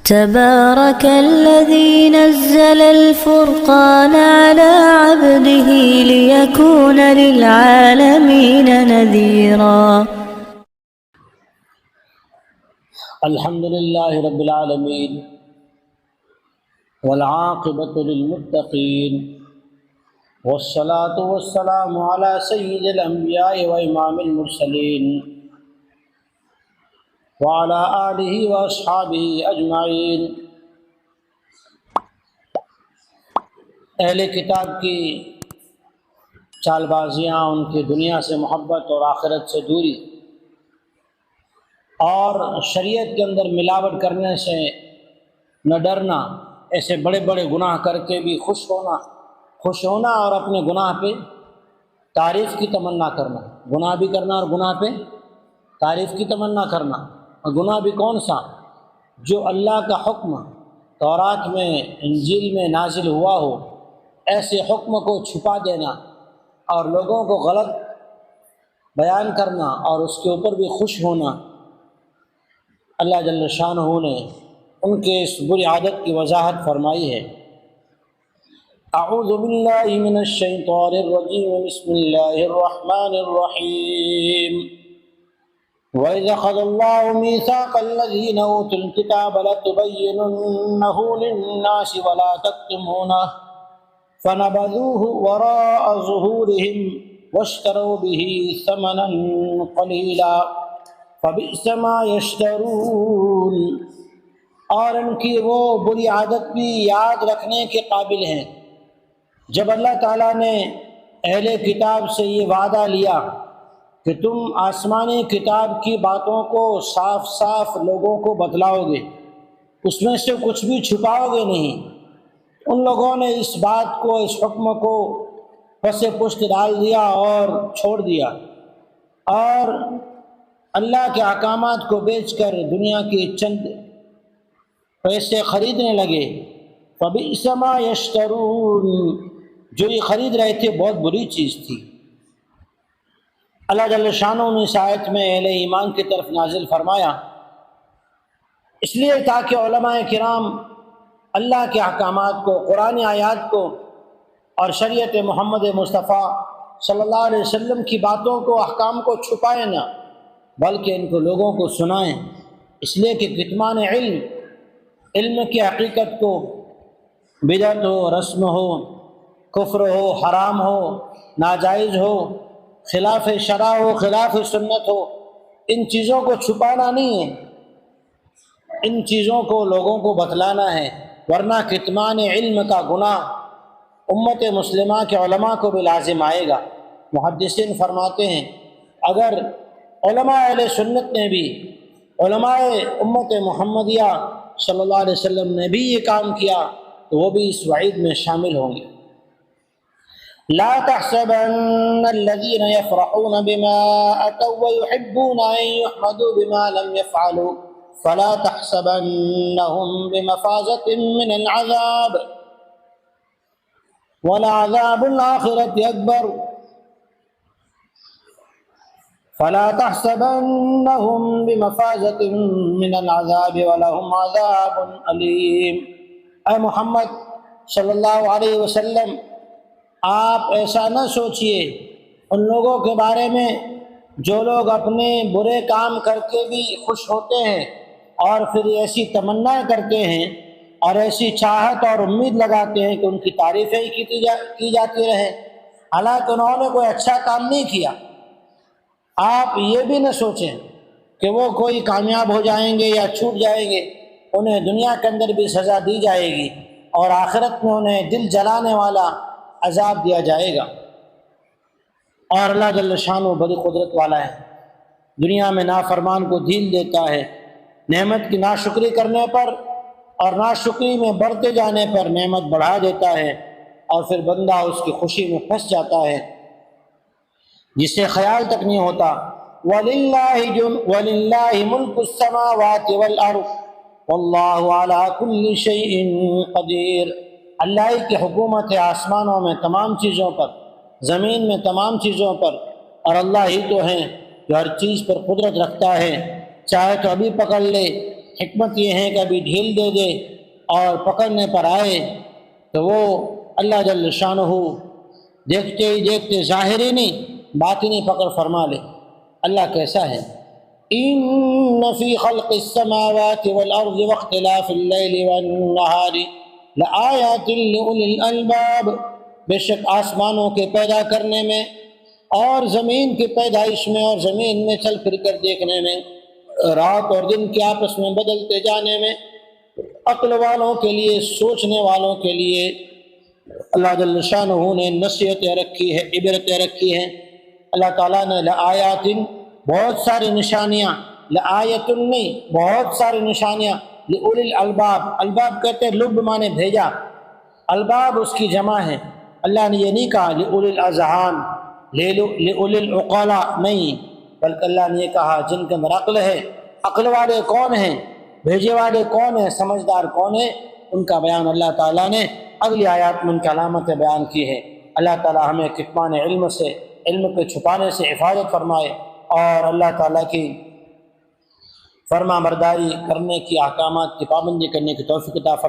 تبارك الذي نزل الفرقان على عبده ليكون للعالمين نذيرا. الحمد لله رب العالمين والعاقبة للمتقين والصلاة والسلام على سيد الأنبياء وإمام المرسلين وعلى آلہ وأصحابہ اجمعین۔ اہل کتاب کی چال بازیاں، ان کی دنیا سے محبت اور آخرت سے دوری، اور شریعت کے اندر ملاوٹ کرنے سے نہ ڈرنا، ایسے بڑے بڑے گناہ کر کے بھی خوش ہونا اور اپنے گناہ پہ تعریف کی تمنا کرنا، گناہ بھی کرنا اور گناہ پہ تعریف کی تمنا کرنا۔ اور گناہ بھی کون سا؟ جو اللہ کا حکم تورات میں، انجیل میں نازل ہوا ہو، ایسے حکم کو چھپا دینا اور لوگوں کو غلط بیان کرنا اور اس کے اوپر بھی خوش ہونا۔ اللہ جل شانہ نے ان کے اس بری عادت کی وضاحت فرمائی ہے۔ اعوذ باللہ من الشیطان الرجیم، بسم اللہ الرحمن الرحیم۔ وَإِذْ أَخَذَ اللَّهُ مِيثَاقَ الَّذِينَ أُوتُوا الْكِتَابَ لَتُبَيِّنُنَّهُ لِلنَّاسِ وَلَا تَكْتُمُونَهُ فَنَبَذُوهُ وَرَاءَ ظُهُورِهِمْ وَاشْتَرَوْا بِهِ ثَمَنًا قَلِيلًا فَبِئْسَ مَا يَشْتَرُونَ۔ اور ان کی وہ بری عادت بھی یاد رکھنے کے قابل ہیں جب اللہ تعالیٰ نے اہل کتاب سے یہ وعدہ لیا کہ تم آسمانی کتاب کی باتوں کو صاف صاف لوگوں کو بتلاؤ گے، اس میں سے کچھ بھی چھپاؤ گے نہیں۔ ان لوگوں نے اس بات کو، اس حکم کو پس پشت ڈال دیا اور چھوڑ دیا، اور اللہ کے احکامات کو بیچ کر دنیا کے چند پیسے خریدنے لگے۔ فبئس ما یشترون، جو یہ خرید رہے تھے بہت بری چیز تھی۔ اللہ جل شانہ نے اس آیت میں اہل ایمان کی طرف نازل فرمایا، اس لیے تاکہ علماء کرام اللہ کے احکامات کو، قرآن آیات کو اور شریعت محمد مصطفیٰ صلی اللہ علیہ وسلم کی باتوں کو، احکام کو چھپائیں نہ، بلکہ ان کو لوگوں کو سنائیں، اس لیے کہ کتمان علم کی حقیقت کو، بدعت ہو، رسم ہو، کفر ہو، حرام ہو، ناجائز ہو، خلاف شرع ہو، خلاف سنت ہو، ان چیزوں کو چھپانا نہیں ہے، ان چیزوں کو لوگوں کو بتلانا ہے، ورنہ کتمان علم کا گناہ امت مسلمہ کے علماء کو بھی لازم آئے گا۔ محدثین فرماتے ہیں اگر علماء اہل سنت نے بھی، علماء امت محمدیہ صلی اللہ علیہ وسلم نے بھی یہ کام کیا تو وہ بھی اس وعید میں شامل ہوں گے۔ لا تحسبن الذين يفرحون بما أتوا ويحبون أن يحمدوا بما لم يفعلوا فلا تحسبنهم بمفازة من العذاب ولعذاب الآخرة أكبر فلا تحسبنهم بمفازة من العذاب ولهم عذاب أليم۔ اے محمد صلی اللہ علیہ وسلم، آپ ایسا نہ سوچئے ان لوگوں کے بارے میں جو لوگ اپنے برے کام کر کے بھی خوش ہوتے ہیں اور پھر ایسی تمنا کرتے ہیں اور ایسی چاہت اور امید لگاتے ہیں کہ ان کی تعریفیں ہی کی جاتی رہیں، حالانکہ انہوں نے کوئی اچھا کام نہیں کیا۔ آپ یہ بھی نہ سوچیں کہ وہ کوئی کامیاب ہو جائیں گے یا چھوٹ جائیں گے، انہیں دنیا کے اندر بھی سزا دی جائے گی اور آخرت میں انہیں دل جلانے والا عذاب دیا جائے گا۔ اور اللہ جل شانہ بڑی قدرت والا ہے، دنیا میں نافرمان کو ڈھیل دیتا ہے، نعمت کی ناشکری کرنے پر اور ناشکری میں بڑھتے جانے پر نعمت بڑھا دیتا ہے، اور پھر بندہ اس کی خوشی میں پھنس جاتا ہے جسے خیال تک نہیں ہوتا۔ وَلِلَّهِ مُلْكُ السَّمَاوَاتِ وَالْأَرْضِ وَاللَّهُ عَلَى كُلِّ شَيْءٍ قَدِيرٌ۔ اللہ کی حکومت ہے آسمانوں میں تمام چیزوں پر، زمین میں تمام چیزوں پر، اور اللہ ہی تو ہیں جو ہر چیز پر قدرت رکھتا ہے، چاہے تو ابھی پکڑ لے، حکمت یہ ہے کہ ابھی ڈھیل دے دے اور پکڑنے پر آئے تو وہ اللہ جل شانہ دیکھتے ہی دیکھتے ظاہری نہیں باطنی پکڑ فرما لے۔ اللہ کیسا ہے؟ ان فی خلق السماوات والارض واختلاف اللیل والنہار لآیات لأولی الالباب، بے شک آسمانوں کے پیدا کرنے میں اور زمین کی پیدائش میں اور زمین میں چل پھر کر دیکھنے میں، رات اور دن کے آپس میں بدلتے جانے میں، عقل والوں کے لیے، سوچنے والوں کے لیے اللہ جل شانہ نے نصیحتیں رکھی ہے، عبرتیں رکھی ہیں۔ اللہ تعالیٰ نے لآیات، بہت ساری نشانیاں، لآیت نہیں بہت ساری نشانیاں، لأولی الالباب، الباب کہتے ہیں لب مانے بھیجا، الباب اس کی جمع ہے۔ اللہ نے یہ نہیں کہا لأولی الاذہان، لأولی العقلاء نہیں، بلکہ اللہ نے یہ کہا جن کے اندر عقل ہے۔ عقل والے کون ہیں؟ بھیجے والے کون ہیں؟ سمجھدار کون ہیں؟ ان کا بیان اللہ تعالیٰ نے اگلی آیات میں ان کی علامتیں بیان کی ہے۔ اللہ تعالیٰ ہمیں کتمان علم سے، علم کے چھپانے سے حفاظت فرمائے، اور اللہ تعالیٰ کی فرما برداری کرنے کی، احکامات کی پابندی کرنے کی توفیق عطا فرمائے۔